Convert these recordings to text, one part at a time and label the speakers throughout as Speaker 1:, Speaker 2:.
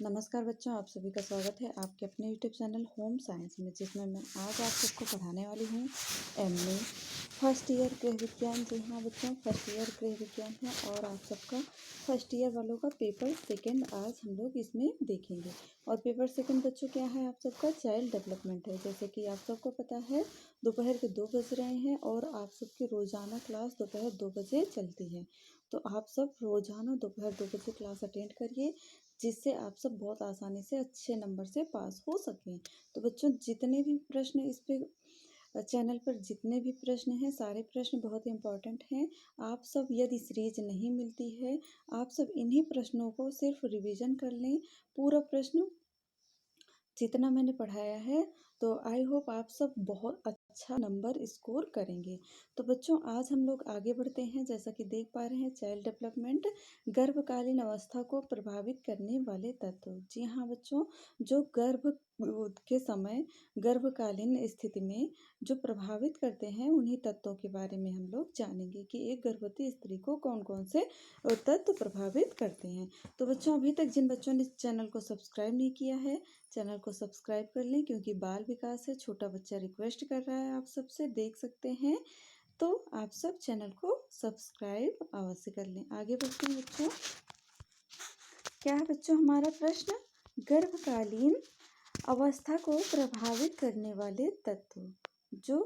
Speaker 1: नमस्कार बच्चों, आप सभी का स्वागत है आपके अपने यूट्यूब चैनल होम साइंस में, जिसमें मैं आज आप सबको पढ़ाने वाली हूँ एमए फर्स्ट ईयर गृह विज्ञान। जी हाँ बच्चों, फर्स्ट ईयर गृह विज्ञान है और आप सबका फर्स्ट ईयर वालों का पेपर सेकंड आज हम लोग इसमें देखेंगे। और पेपर सेकंड बच्चों क्या है, आप सबका चाइल्ड डेवलपमेंट है। जैसे कि आप सबको पता है दोपहर के 2 बज रहे हैं और आप सबकी रोज़ाना क्लास दोपहर 2 बजे चलती है। तो आप सब रोज़ाना दोपहर 2 बजे क्लास अटेंड करिए, जिससे आप सब बहुत आसानी से अच्छे नंबर से पास हो सकें। तो बच्चों, जितने भी प्रश्न इस पे चैनल पर जितने भी प्रश्न हैं, सारे प्रश्न बहुत इंपॉर्टेंट हैं। आप सब यदि सीरीज नहीं मिलती है, आप सब इन्हीं प्रश्नों को सिर्फ रिवीजन कर लें। पूरा प्रश्न जितना मैंने पढ़ाया है, तो आई होप आप सब बहुत अच्छा नंबर स्कोर करेंगे। तो बच्चों, आज हम लोग आगे बढ़ते हैं। जैसा कि देख पा रहे हैं, चाइल्ड डेवलपमेंट, गर्भकालीन अवस्था को प्रभावित करने वाले तत्व। जी हाँ बच्चों, जो गर्भ के समय गर्भकालीन स्थिति में जो प्रभावित करते हैं, उन्हीं तत्वों के बारे में हम लोग जानेंगे कि एक गर्भवती स्त्री को कौन कौन से तत्व प्रभावित करते हैं। तो बच्चों, अभी तक जिन बच्चों ने चैनल को सब्सक्राइब नहीं किया है, चैनल को सब्सक्राइब कर लें, क्योंकि बाल विकास है, छोटा बच्चा रिक्वेस्ट कर रहा है आप सबसे, देख सकते हैं। तो आप सब चैनल को सब्सक्राइब अवश्य कर लें। आगे बढ़ते हैं बच्चों। क्या है बच्चों हमारा प्रश्न? गर्भकालीन अवस्था को प्रभावित करने वाले तत्व। जो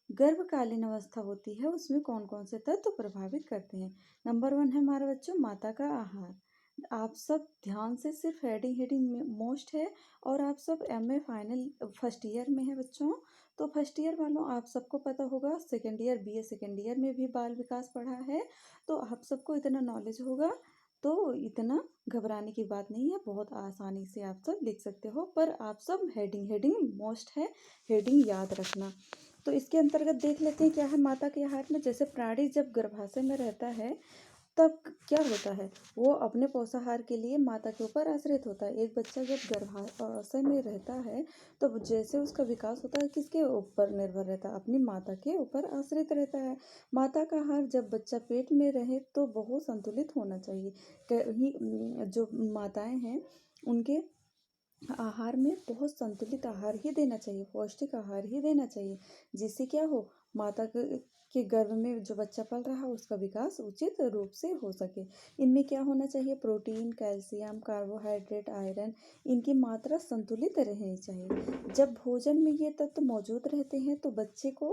Speaker 1: गर्भकालीन अवस्था होती है, उसमें कौन कौन से तत्व प्रभावित करते हैं? नंबर 1 है हमारा बच्चों माता का आहार। आप सब ध्यान से, सिर्फ हेडिंग मोस्ट है और आप सब एमए फाइनल फर्स्ट ईयर में है बच्चों। तो फर्स्ट ईयर वालों, आप सबको पता होगा, second year BA second year में भी बाल विकास पढ़ा है, तो आप सबको इतना नॉलेज होगा। तो इतना घबराने की बात नहीं है, बहुत आसानी से आप सब लिख सकते हो। पर आप सब हेडिंग मोस्ट है, हेडिंग याद रखना। तो इसके अंतर्गत देख लेते हैं क्या है माता के आहार में। जैसे प्राणी जब गर्भाशय में रहता है, तब क्या होता है, वो अपने पोषाहार के लिए माता के ऊपर आश्रित होता है। एक बच्चा जब गर्भाशय में रहता है, तो जैसे उसका विकास होता है, किसके ऊपर निर्भर रहता है? अपनी माता के ऊपर आश्रित रहता है। माता का आहार जब बच्चा पेट में रहे तो बहुत संतुलित होना चाहिए। कहीं जो माताएं हैं, उनके आहार में बहुत संतुलित आहार ही देना चाहिए, पौष्टिक आहार ही देना चाहिए, जिससे क्या हो, माता के गर्भ में जो बच्चा पल रहा है, उसका विकास उचित रूप से हो सके। इनमें क्या होना चाहिए? प्रोटीन, कैल्शियम, कार्बोहाइड्रेट, आयरन, इनकी मात्रा संतुलित रहनी चाहिए। जब भोजन में ये तत्व मौजूद रहते हैं, तो बच्चे को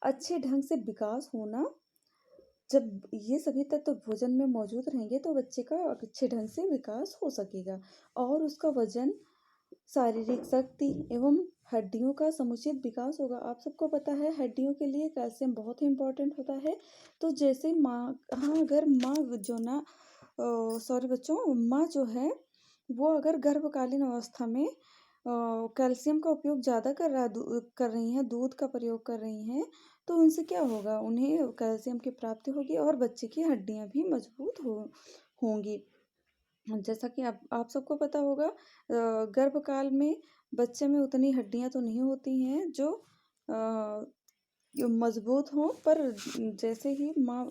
Speaker 1: अच्छे ढंग से विकास होना, जब ये सभी तत्व भोजन में मौजूद रहेंगे, तो बच्चे का अच्छे ढंग से विकास हो सकेगा और उसका वजन, शारीरिक शक्ति एवं हड्डियों का समुचित विकास होगा। आप सबको पता है हड्डियों के लिए कैल्शियम बहुत ही इम्पोर्टेंट होता है। तो जैसे माँ, हाँ, अगर माँ जो ना सॉरी बच्चों, माँ जो है वो अगर गर्भकालीन अवस्था में कैल्शियम का उपयोग ज़्यादा कर रही हैं, दूध का प्रयोग कर रही हैं, तो उनसे क्या होगा, उन्हें कैल्शियम की प्राप्ति होगी और बच्चे की हड्डियाँ भी मजबूत होंगी। जैसा कि आप सबको पता होगा, गर्भकाल में बच्चे में उतनी हड्डियां तो नहीं होती हैं जो मजबूत हों, पर जैसे ही माँ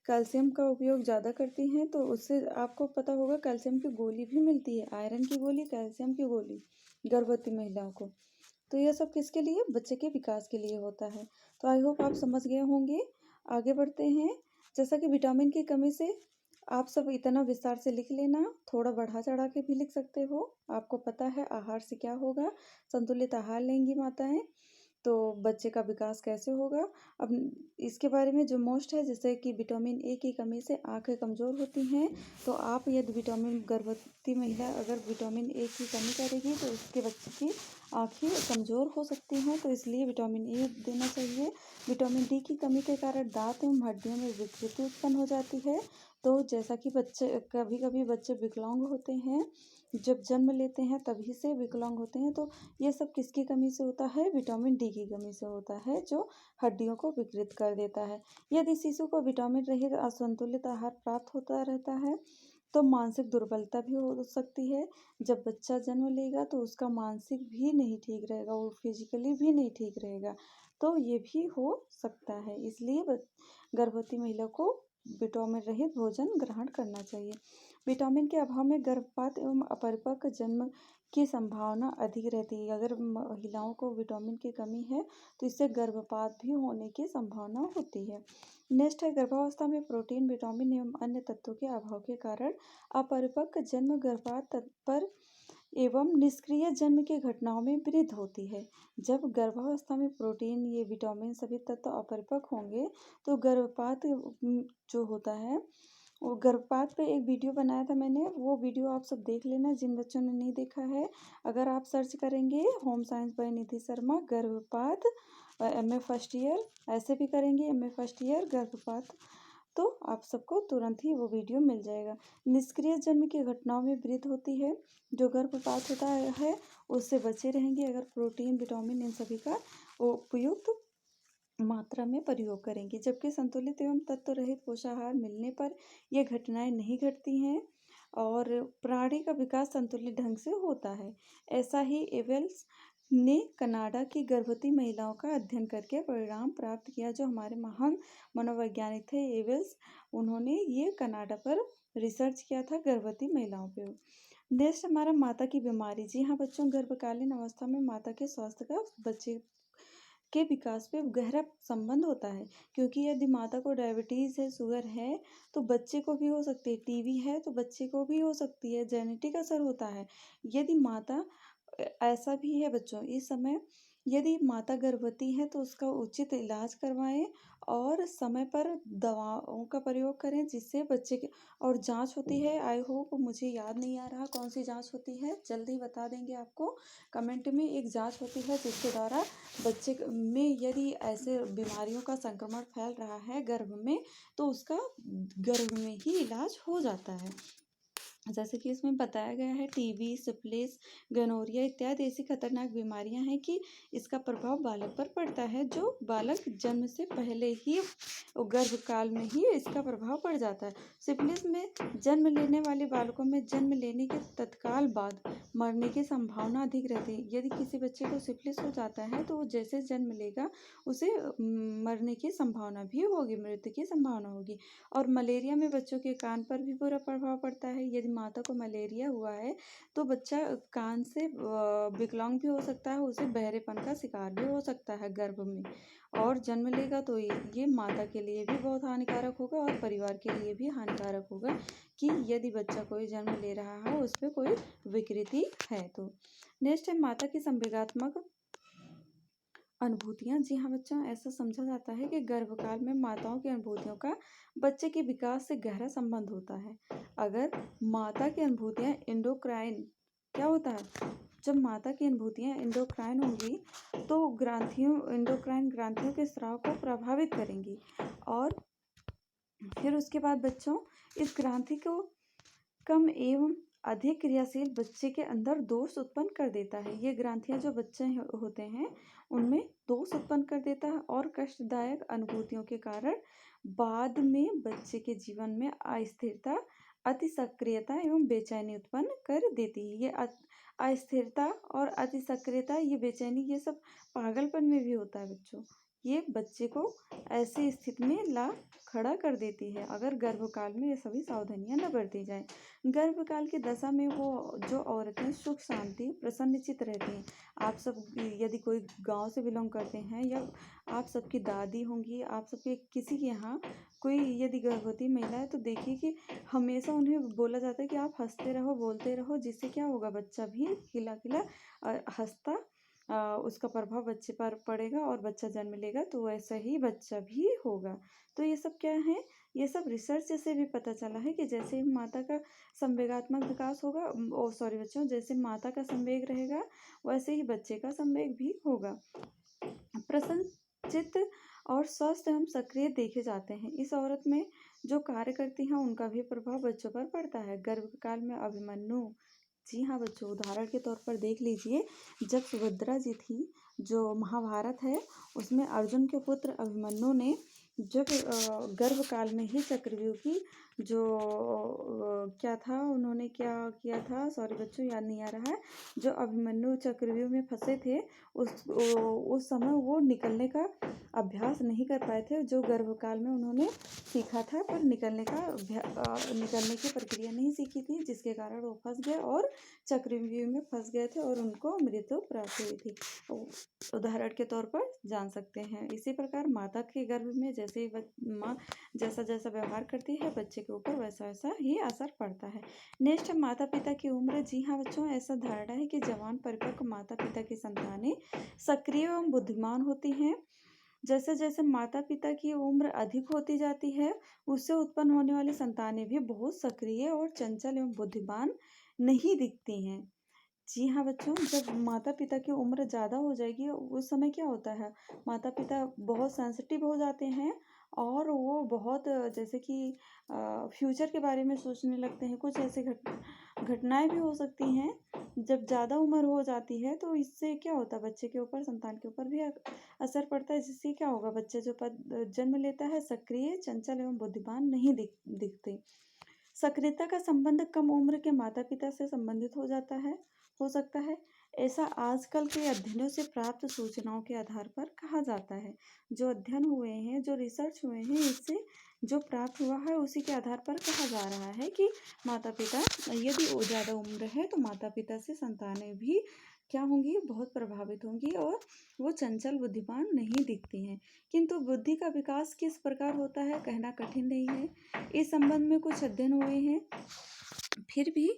Speaker 1: कैल्शियम का उपयोग ज़्यादा करती हैं, तो उससे आपको पता होगा कैल्शियम की गोली भी मिलती है, आयरन की गोली, कैल्शियम की गोली गर्भवती महिलाओं को। तो यह सब किसके लिए? बच्चे के विकास के लिए होता है। तो आई होप आप समझ गए होंगे। आगे बढ़ते हैं। जैसा कि विटामिन की कमी से, आप सब इतना विस्तार से लिख लेना, थोड़ा बढ़ा चढ़ा के भी लिख सकते हो। आपको पता है आहार से क्या होगा, संतुलित आहार लेंगी माताएं तो बच्चे का विकास कैसे होगा। अब इसके बारे में जो मोस्ट है, जैसे कि विटामिन ए की कमी से आंखें कमज़ोर होती हैं, तो आप यदि गर्भवती महिला अगर विटामिन ए की कमी करेगी, तो उसके बच्चे की आंखें कमज़ोर हो सकती हैं, तो इसलिए विटामिन ए देना चाहिए। विटामिन डी की कमी के कारण दांत एवं हड्डियों में विकृति उत्पन्न हो जाती है। तो जैसा कि बच्चे, कभी कभी बच्चे विकलांग होते हैं, जब जन्म लेते हैं तभी से विकलांग होते हैं, तो ये सब किसकी कमी से होता है? विटामिन डी की कमी से होता है, जो हड्डियों को विकृत कर देता है। यदि शिशु को विटामिन रहित असंतुलित आहार प्राप्त होता रहता है, तो मानसिक दुर्बलता भी हो सकती है। जब बच्चा जन्म लेगा, तो उसका मानसिक भी नहीं ठीक रहेगा, वो फिजिकली भी नहीं ठीक रहेगा, तो ये भी हो सकता है। इसलिए गर्भवती महिला को विटामिन रहित भोजन ग्रहण करना चाहिए। विटामिन के अभाव में गर्भपात एवं अपरिपक्व जन्म की संभावना अधिक रहती है। अगर महिलाओं को विटामिन की कमी है तो इससे गर्भपात भी होने की संभावना होती है। नेक्स्ट है, गर्भावस्था में प्रोटीन, विटामिन एवं अन्य तत्वों के अभाव के कारण अपरिपक्व जन्म, गर्भपात तत्पर एवं निष्क्रिय जन्म की घटनाओं में वृद्धि होती है। जब गर्भावस्था में प्रोटीन, ये विटामिन सभी तत्व अपरिपक्व होंगे तो गर्भपात जो होता है, वो गर्भपात पे एक वीडियो बनाया था मैंने, वो वीडियो आप सब देख लेना जिन बच्चों ने नहीं देखा है। अगर आप सर्च करेंगे होम साइंस बाय निधि शर्मा गर्भपात MA फर्स्ट ईयर, ऐसे भी करेंगे MA फर्स्ट ईयर गर्भपात, तो आप सबको तुरंत ही वो वीडियो मिल जाएगा। निष्क्रिय जन्म की घटनाओं में वृद्धि होती है। जो गर्भपात होता है उससे बचे रहेंगे अगर प्रोटीन, विटामिन इन सभी का उपयुक्त मात्रा में प्रयोग करेंगे। जबकि संतुलित एवं तत्व रहित पोषाहार मिलने पर ये घटनाएं नहीं घटती हैं और प्राणी का विकास संतुलित ढंग से होता है। ऐसा ही एवेल्स ने कनाडा की गर्भवती महिलाओं का अध्ययन करके परिणाम प्राप्त किया। जो हमारे महान मनोवैज्ञानिक थे एवेल्स, उन्होंने ये कनाडा पर रिसर्च किया था गर्भवती महिलाओं पे। नेक्स्ट हमारा माता की बीमारी। जी हाँ बच्चों, गर्भकालीन अवस्था में माता के स्वास्थ्य का बच्चे के विकास पे गहरा संबंध होता है, क्योंकि यदि माता को डायबिटीज़ है, शुगर है, तो बच्चे को भी हो सकती है। टीबी है तो बच्चे को भी हो सकती है। जेनेटिक असर होता है। यदि माता ऐसा भी है बच्चों, इस समय यदि माता गर्भवती है तो उसका उचित इलाज करवाएं और समय पर दवाओं का प्रयोग करें जिससे बच्चे के, और जांच होती है, आई होप, मुझे याद नहीं आ रहा कौन सी जांच होती है, जल्दी बता देंगे आपको कमेंट में। एक जांच होती है जिसके द्वारा बच्चे में यदि ऐसे बीमारियों का संक्रमण फैल रहा है गर्भ में, तो उसका गर्भ में ही इलाज हो जाता है। जैसे कि इसमें बताया गया है, टीबी, सिफिलिस, गोनोरिया इत्यादि ऐसी खतरनाक बीमारियां हैं कि इसका प्रभाव बालक पर पड़ता है। जो बालक जन्म से पहले ही गर्भकाल में ही इसका प्रभाव पड़ जाता है। सिफिलिस में जन्म लेने वाले बालकों में जन्म लेने के तत्काल बाद मरने की संभावना अधिक रहती है। यदि किसी बच्चे को सिफिलिस हो जाता है तो वो जैसे जन्म लेगा उसे मरने की संभावना भी होगी, मृत्यु की संभावना होगी। और मलेरिया में बच्चों के कान पर भी बुरा प्रभाव पड़ता है। यदि माता को मलेरिया हुआ है तो बच्चा कान से विकलांग भी हो सकता है, उसे बहरेपन का शिकार भी हो सकता है गर्भ में, और जन्म लेगा तो ये माता के लिए भी बहुत हानिकारक होगा और परिवार के लिए भी हानिकारक होगा कि यदि बच्चा कोई जन्म ले रहा है उस पर कोई विकृति है तो। नेक्स्ट है माता की संवेगात्मक अनुभूतियाँ। जी हाँ बच्चों, ऐसा समझा जाता है कि गर्भकाल में माताओं की अनुभूतियों का बच्चे के विकास से गहरा संबंध होता है। अगर माता की अनुभूतियाँ एंडोक्राइन, क्या होता है, जब माता की अनुभूतियाँ एंडोक्राइन होंगी तो एंडोक्राइन ग्रंथियों के स्राव को प्रभावित करेंगी और फिर उसके बाद बच्चों इस ग्रंथि को कम एवं अधिक क्रियाशील बच्चे के अंदर दोष उत्पन्न कर देता है। ये ग्रंथियां जो बच्चे होते हैं उनमें दोष उत्पन्न कर देता है और कष्टदायक अनुभूतियों के कारण बाद में बच्चे के जीवन में अस्थिरता, अति सक्रियता एवं बेचैनी उत्पन्न कर देती है। ये अस्थिरता और अति सक्रियता, ये बेचैनी, ये सब पागलपन में भी होता है बच्चों। ये बच्चे को ऐसी स्थिति में ला खड़ा कर देती है अगर गर्भकाल में ये सभी सावधानियां न बरती जाएं। गर्भकाल की दशा में वो जो औरतें सुख शांति प्रसन्नचित रहती हैं। आप सब यदि कोई गांव से बिलोंग करते हैं या आप सबकी दादी होंगी, आप सबके किसी के यहाँ कोई यदि गर्भवती महिला है तो देखिए कि हमेशा उन्हें बोला जाता है कि आप हंसते रहो, बोलते रहो, जिससे क्या होगा, बच्चा भी खिला खिला हंसता, उसका प्रभाव बच्चे पर पड़ेगा और बच्चा जन्म लेगा तो वैसा ही बच्चा भी होगा। तो ये सब क्या है, ये सब रिसर्च से भी पता चला है कि जैसे ही माता का संवेगात्मक विकास होगा, सॉरी बच्चों, जैसे माता का संवेग रहेगा वैसे ही बच्चे का संवेग भी होगा। प्रसन्नचित्त और स्वस्थ एवं सक्रिय देखे जाते हैं। इस औरत में जो कार्य करती हैं उनका भी प्रभाव बच्चों पर पड़ता है। गर्भकाल में अभिमन्यु, जी हाँ बच्चों, उदाहरण के तौर पर देख लीजिए, जब सुभद्रा जी थी, जो महाभारत है उसमें अर्जुन के पुत्र अभिमन्यु ने जब गर्भकाल में ही चक्रव्यूह की जो क्या था, उन्होंने क्या किया था, सॉरी बच्चों याद नहीं आ रहा है, जो अभिमन्यु चक्रव्यूह में फंसे थे उस समय वो निकलने का अभ्यास नहीं कर पाए थे, जो गर्भकाल में उन्होंने सीखा था, पर निकलने की प्रक्रिया नहीं सीखी थी, जिसके कारण वो फंस गए और चक्रव्यूह में फंस गए थे और उनको मृत्यु प्राप्त हुई थी। उदाहरण के तौर पर जान सकते हैं। इसी प्रकार माता के गर्भ में जैसे ही माँ जैसा जैसा व्यवहार करती है बच्चे के ऊपर वैसा वैसा ही असर पड़ता है। नेक्स्ट है माता पिता की उम्र। जी हाँ बच्चों, ऐसा धारणा है कि जवान परिपक्व माता पिता की संतानें सक्रिय एवं बुद्धिमान होती हैं। जैसे जैसे माता पिता की उम्र अधिक होती जाती है, उससे उत्पन्न होने वाली संतानें भी बहुत सक्रिय और चंचल एवं बुद्धिमान नहीं दिखती हैं। जी हाँ बच्चों, जब माता पिता की उम्र ज़्यादा हो जाएगी उस समय क्या होता है, माता पिता बहुत सेंसिटिव हो जाते हैं और वो बहुत जैसे कि फ्यूचर के बारे में सोचने लगते हैं। कुछ ऐसे घटनाएं भी हो सकती हैं जब ज़्यादा उम्र हो जाती है, तो इससे क्या होता है बच्चे के ऊपर, संतान के ऊपर भी असर पड़ता है, जिससे क्या होगा, बच्चे जो जन्म लेता है सक्रिय चंचल एवं बुद्धिमान नहीं दिखते। सक्रियता का संबंध कम उम्र के माता पिता से संबंधित हो सकता है। ऐसा आजकल के अध्ययनों से प्राप्त सूचनाओं के आधार पर कहा जाता है। जो अध्ययन हुए हैं, जो रिसर्च हुए हैं, इससे जो प्राप्त हुआ है उसी के आधार पर कहा जा रहा है कि माता पिता यदि वो ज़्यादा उम्र है तो माता पिता से संतानें भी क्या होंगी, बहुत प्रभावित होंगी और वो चंचल बुद्धिमान नहीं दिखती हैं। किंतु बुद्धि का विकास किस प्रकार होता है कहना कठिन नहीं है। इस संबंध में कुछ अध्ययन हुए हैं, फिर भी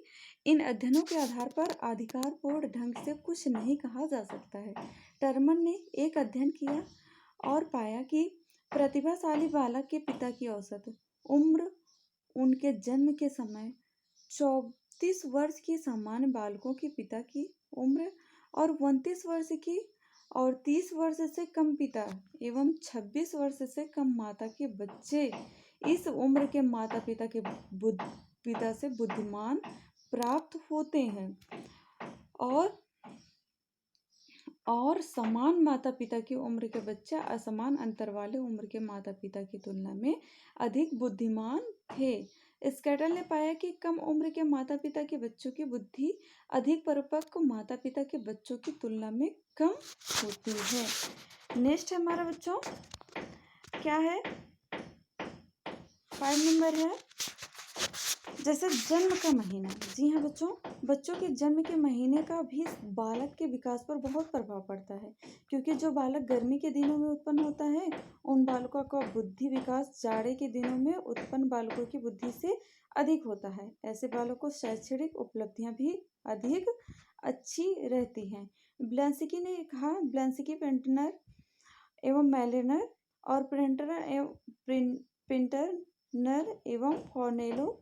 Speaker 1: इन अध्ययनों के आधार पर अधिकारपूर्ण ढंग से कुछ नहीं कहा जा सकता है। टर्मन ने एक अध्ययन किया और पाया कि प्रतिभाशाली बालक के पिता की औसत उम्र उनके जन्म के समय 34 वर्ष की सामान्य बालकों के पिता की उम्र और 29 वर्ष की और 30 वर्ष से कम पिता एवं 26 वर्ष से कम माता के बच्चे इस उम्र के माता पिता से बुद्धिमान प्राप्त होते हैं और समान माता पिता की उम्र के बच्चे असमान अंतर वाले उम्र के माता पिता की तुलना में अधिक बुद्धिमान थे। स्कैटल ने पाया कि कम उम्र के माता पिता के बच्चों की बुद्धि अधिक परिपक्व माता पिता के बच्चों की तुलना में कम होती है। नेक्स्ट है हमारा बच्चों, क्या है, 5 नंबर है जैसे जन्म का महीना। जी हाँ बच्चों के जन्म के महीने का भी बालक के विकास पर बहुत प्रभाव पड़ता है, क्योंकि जो बालक गर्मी के दिनों में उत्पन्न होता है उन बालकों का बुद्धि विकास जाड़े के दिनों में उत्पन्न बालकों की बुद्धि से अधिक होता है। ऐसे बालकों को शैक्षणिक उपलब्धियां भी अधिक अच्छी रहती हैं। ब्लैंसिकी ने कहा, ब्लैंसिकी पेंटनर एवं मैलेनर और प्रिंटरनर एवं फॉर्नेलो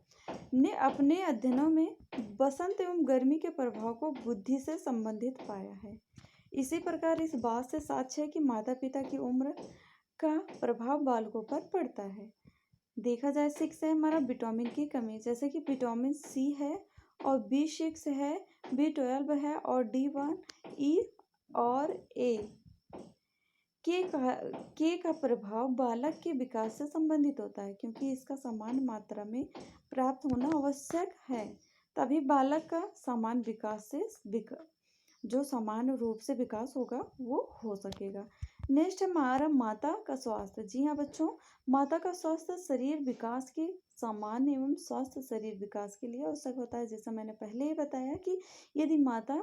Speaker 1: ने अपने अध्ययनों में बसंत एवं गर्मी के प्रभाव को बुद्धि से संबंधित पाया है। इसी प्रकार इस बात से साक्ष्य है कि माता पिता की उम्र का प्रभाव बालकों पर पड़ता है। देखा जाए 6 है हमारा विटामिन की कमी, जैसे कि विटामिन सी है और B6 है, B12 है और D1, E और A के का प्रभाव बालक के विकास से संबंधित होता है, क्योंकि इसका समान मात्रा में प्राप्त होना आवश्यक है, तभी बालक का समान जो समान रूप से विकास होगा वो हो सकेगा। नेक्स्ट है हमारा माता का स्वास्थ्य। जी हाँ बच्चों, माता का स्वास्थ्य शरीर विकास के समान एवं स्वस्थ शरीर विकास के लिए आवश्यक होता है। जैसा मैंने पहले ही बताया कि यदि माता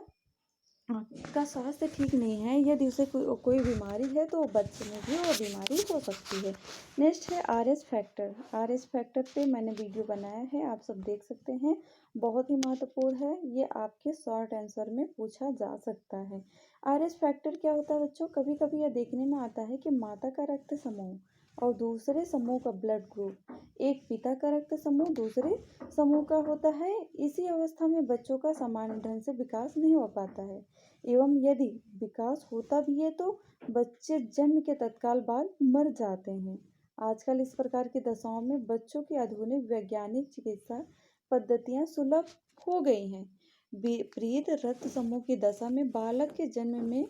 Speaker 1: का स्वास्थ्य ठीक नहीं है, यदि उसे कोई बीमारी है तो बच्चे में भी वो बीमारी हो सकती है। नेक्स्ट है आरएस फैक्टर। आरएस फैक्टर पे मैंने वीडियो बनाया है, आप सब देख सकते हैं, बहुत ही महत्वपूर्ण है, ये आपके शॉर्ट आंसर में पूछा जा सकता है। आरएस फैक्टर क्या होता है बच्चों, कभी कभी यह देखने में आता है कि माता का रक्त समूह और दूसरे समूह का ब्लड ग्रुप एक पिता का रक्त समूह दूसरे समूह का होता है। इसी अवस्था में बच्चों का समान ढंग से विकास नहीं हो पाता है, एवं यदि विकास होता भी है तो बच्चे जन्म के तत्काल बाद मर जाते हैं। आजकल इस प्रकार की दशाओं में बच्चों की आधुनिक वैज्ञानिक चिकित्सा पद्धतियां सुलभ हो गई हैं। विपरीत रक्त समूह की दशा में बालक के जन्म में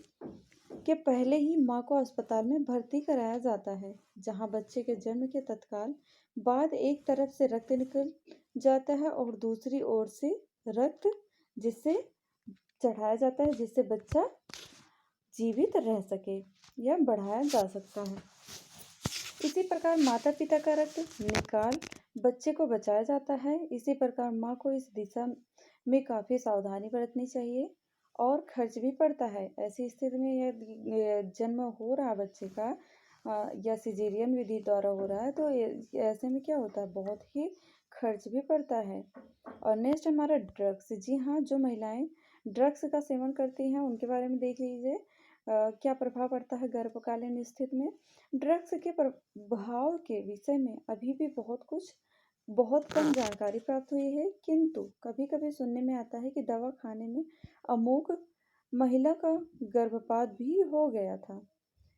Speaker 1: के पहले ही माँ को अस्पताल में भर्ती कराया जाता है। जहाँ बच्चे के जन्म के तत्काल बाद एक तरफ से रक्त निकल जाता है और दूसरी ओर से रक्त जिससे चढ़ाया जाता है, जिससे बच्चा जीवित रह सके या बढ़ाया जा सकता है। इसी प्रकार माता पिता का रक्त निकाल बच्चे को बचाया जाता है। इसी प्रकार माँ को इस दिशा में काफ़ी सावधानी बरतनी चाहिए और खर्च भी पड़ता है। ऐसी स्थिति में यदि जन्म हो रहा बच्चे का या सिजेरियन विधि द्वारा हो रहा है तो ऐसे में क्या होता है, बहुत ही खर्च भी पड़ता है। और नेक्स्ट हमारा ड्रग्स। जी हाँ, जो महिलाएं ड्रग्स का सेवन करती हैं उनके बारे में देख लीजिए। क्या प्रभाव पड़ता है गर्भकालीन स्थिति में। ड्रग्स के प्रभाव के विषय में अभी भी बहुत कम जानकारी प्राप्त हुई है, किंतु कभी-कभी सुनने में आता है कि दवा खाने में अमुक महिला का गर्भपात भी हो गया था।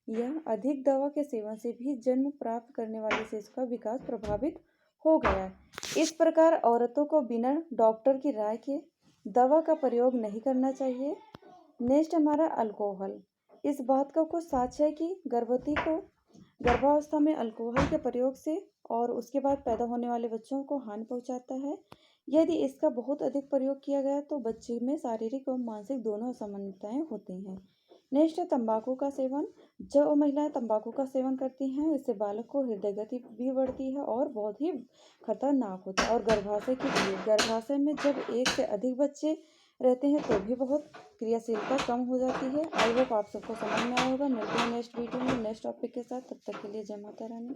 Speaker 1: यह अधिक दवा के सेवन से भी जन्म प्राप्त करने वाले शिशु का विकास प्रभावित हो गया है। इस प्रकार औरतों को बिना डॉक्टर की राय के दवा का प्रयोग नहीं करना चाहिए। नेक्स्ट हमारा अल्कोहल। इस बात का कुछ साक्ष्य है कि गर्भवती को गर्भावस्था में अल्कोहल के प्रयोग से और उसके बाद पैदा होने वाले बच्चों को हानि पहुंचाता है। यदि इसका बहुत अधिक प्रयोग किया गया तो बच्चे में शारीरिक और मानसिक दोनों असमानताएं होती हैं। नेक्स्ट है तंबाकू का सेवन। जो महिलाएं तंबाकू का सेवन करती हैं इससे बालक को हृदय गति भी बढ़ती है और बहुत ही खतरनाक होता है। और गर्भाशय में जब एक से अधिक बच्चे रहते हैं तो भी बहुत क्रियाशीलता कम हो जाती है। आई होप आप सबको समझ में आया होगा। मिलते हैं नेक्स्ट वीडियो में नेक्स्ट टॉपिक के साथ। तब तक के लिए जय माता रानी।